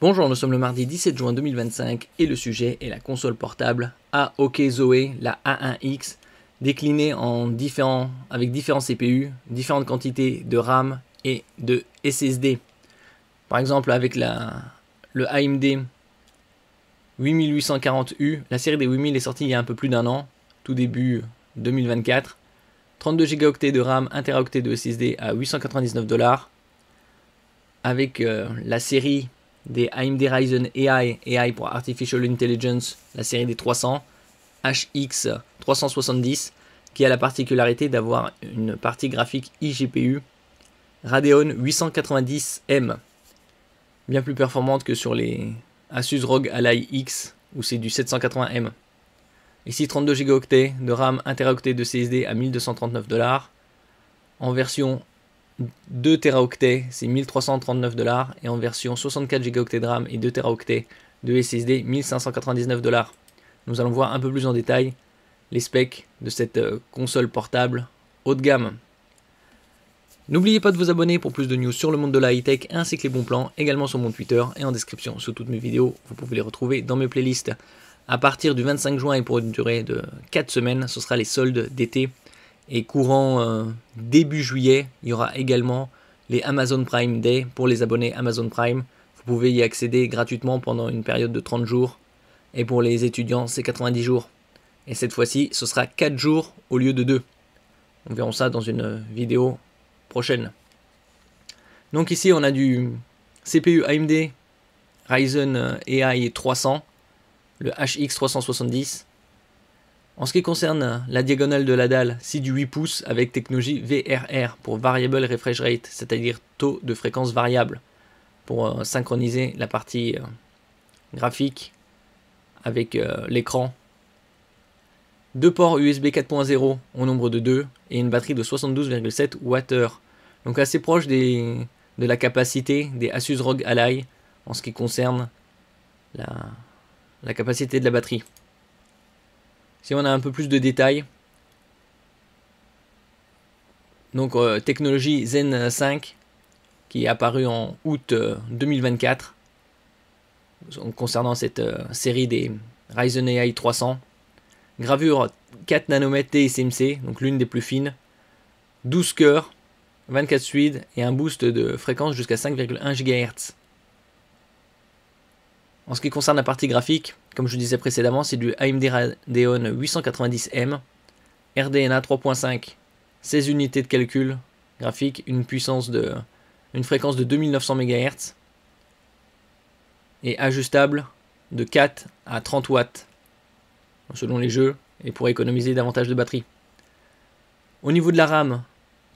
Bonjour, nous sommes le mardi 17 juin 2025 et le sujet est la console portable AOK Zoe, la A1X, déclinée avec différents CPU, différentes quantités de RAM et de SSD. Par exemple avec le AMD 8840U, la série des 8000 est sortie il y a un peu plus d'un an, tout début 2024. 32 Go de RAM, 1 Teraoctet de SSD à 899$. Avec la série des AMD Ryzen AI pour Artificial Intelligence, la série des 300, HX 370, qui a la particularité d'avoir une partie graphique eGPU Radeon 890M, bien plus performante que sur les Asus ROG Ally X, où c'est du 780M. Ici 32 Go de RAM, 1 Teraoctet de SSD à 1239$. En version 2 Teraoctets, c'est 1339$. Et en version 64 Go de RAM et 2 Teraoctets de SSD, 1599$. Nous allons voir un peu plus en détail les specs de cette console portable haut de gamme. N'oubliez pas de vous abonner pour plus de news sur le monde de la high-tech ainsi que les bons plans, également sur mon Twitter et en description sous toutes mes vidéos. Vous pouvez les retrouver dans mes playlists. À partir du 25 juin et pour une durée de 4 semaines, ce sera les soldes d'été. Et courant début juillet, il y aura également les Amazon Prime Day pour les abonnés Amazon Prime. Vous pouvez y accéder gratuitement pendant une période de 30 jours. Et pour les étudiants, c'est 90 jours. Et cette fois-ci, ce sera 4 jours au lieu de 2. On verra ça dans une vidéo prochaine. Donc ici, on a du CPU AMD Ryzen AI 300, le HX 370. En ce qui concerne la diagonale de la dalle, c'est du 8 pouces avec technologie VRR pour Variable Refresh Rate, c'est-à-dire taux de fréquence variable, pour synchroniser la partie graphique avec l'écran. 2 ports USB 4.0 au nombre de 2 et une batterie de 72,7 Wh. Donc assez proche de la capacité des Asus ROG Ally en ce qui concerne la capacité de la batterie. Si on a un peu plus de détails, donc technologie Zen 5 qui est apparue en août 2024 concernant cette série des Ryzen AI 300. Gravure 4 nanomètres TSMC, donc l'une des plus fines, 12 cœurs, 24 suides et un boost de fréquence jusqu'à 5,1 GHz. En ce qui concerne la partie graphique, comme je disais précédemment, c'est du AMD Radeon 890M, RDNA 3.5, 16 unités de calcul graphique, une fréquence de 2900 MHz et ajustable de 4 à 30 watts selon les jeux et pour économiser davantage de batterie. Au niveau de la RAM,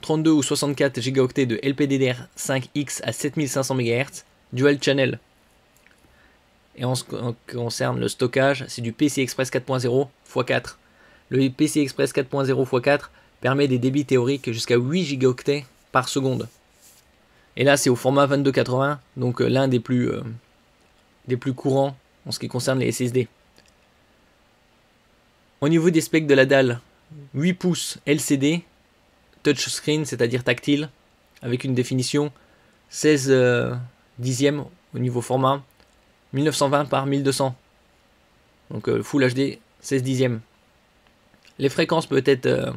32 ou 64 Go de LPDDR5X à 7500 MHz, dual channel. Et en ce qui concerne le stockage, c'est du PCI Express 4.0 x4. Le PCI Express 4.0 x4 permet des débits théoriques jusqu'à 8 Go par seconde. Et là, c'est au format 2280, donc l'un des plus courants en ce qui concerne les SSD. Au niveau des specs de la dalle, 8 pouces LCD, touchscreen, c'est-à-dire tactile, avec une définition 16 dixièmes au niveau format, 1920 par 1200. Donc Full HD 16 dixièmes. Les fréquences peuvent être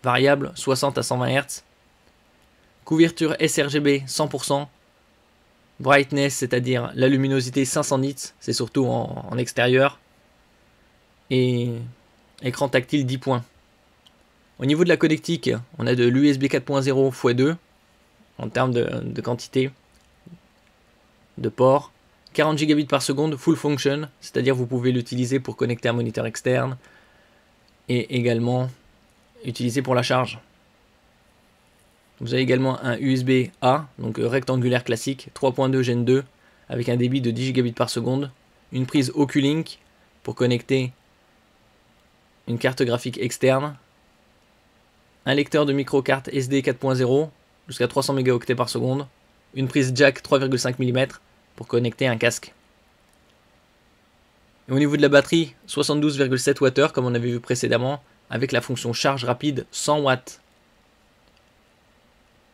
variables, 60 à 120 Hz. Couverture sRGB 100%. Brightness, c'est-à-dire la luminosité 500 nits, c'est surtout en extérieur. Et écran tactile 10 points. Au niveau de la connectique, on a de l'USB 4.0 x 2 en termes de quantité de ports. 40 gigabits par seconde, full function, c'est-à-dire vous pouvez l'utiliser pour connecter un moniteur externe et également utiliser pour la charge. Vous avez également un USB A, donc rectangulaire classique, 3.2 Gen 2, avec un débit de 10 gigabits par seconde, une prise Oculink pour connecter une carte graphique externe, un lecteur de micro-carte SD 4.0 jusqu'à 300 mégaoctets par seconde, une prise jack 3,5 mm pour connecter un casque. Et au niveau de la batterie, 72,7 Wh comme on avait vu précédemment, avec la fonction charge rapide 100 watts.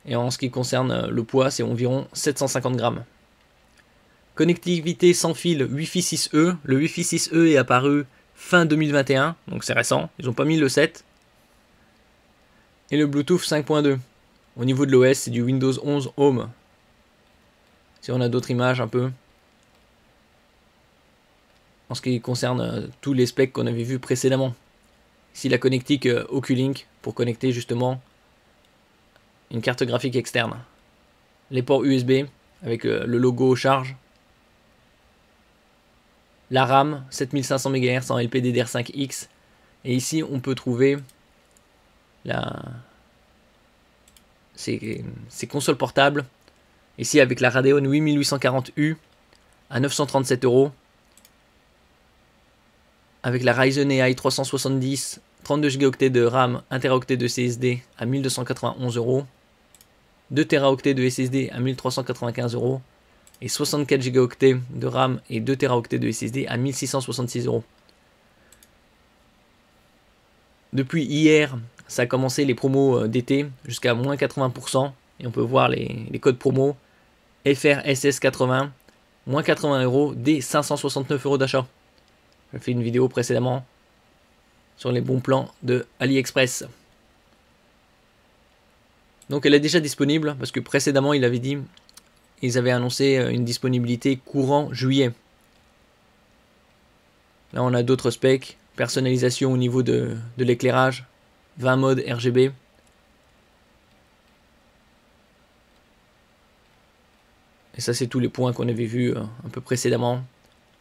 Et en ce qui concerne le poids, c'est environ 750 grammes. Connectivité sans fil Wi-Fi 6E. Le Wi-Fi 6E est apparu fin 2021, donc c'est récent. Ils n'ont pas mis le 7. Et le Bluetooth 5.2. Au niveau de l'OS, c'est du Windows 11 Home. Si on a d'autres images un peu. En ce qui concerne tous les specs qu'on avait vus précédemment. Ici la connectique Oculink pour connecter justement une carte graphique externe. Les ports USB avec le logo charge. La RAM 7500 MHz en LPDDR5X. Et ici on peut trouver ces consoles portables. Ici avec la Radeon 8840U à 937 €. Avec la Ryzen AI 370, 32 Go de RAM, 1 Teraoctet de SSD à 1291 €. 2 Teraoctets de SSD à 1395 €. Et 64 Go de RAM et 2 Teraoctets de SSD à 1666 €. Depuis hier, ça a commencé les promos d'été jusqu'à moins 80%. Et on peut voir les codes promo. FRSS80, moins 80 € dès 569 € d'achat. J'ai fait une vidéo précédemment sur les bons plans de AliExpress. Donc elle est déjà disponible parce que précédemment il avait dit, ils avaient annoncé une disponibilité courant juillet. Là on a d'autres specs, personnalisation au niveau de l'éclairage, 20 modes RGB. Et ça c'est tous les points qu'on avait vus un peu précédemment.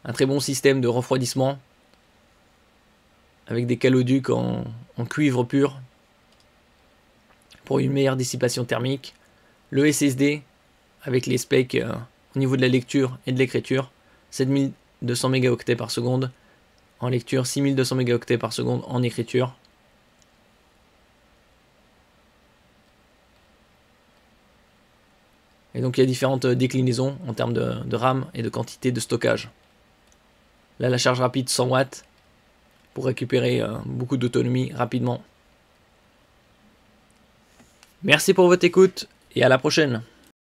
Un très bon système de refroidissement avec des caloducs en cuivre pur pour une meilleure dissipation thermique. Le SSD avec les specs au niveau de la lecture et de l'écriture, 7200 mégaoctets par seconde en lecture, 6200 mégaoctets par seconde en écriture. Et donc il y a différentes déclinaisons en termes de RAM et de quantité de stockage. Là la charge rapide 100 watts pour récupérer beaucoup d'autonomie rapidement. Merci pour votre écoute et à la prochaine.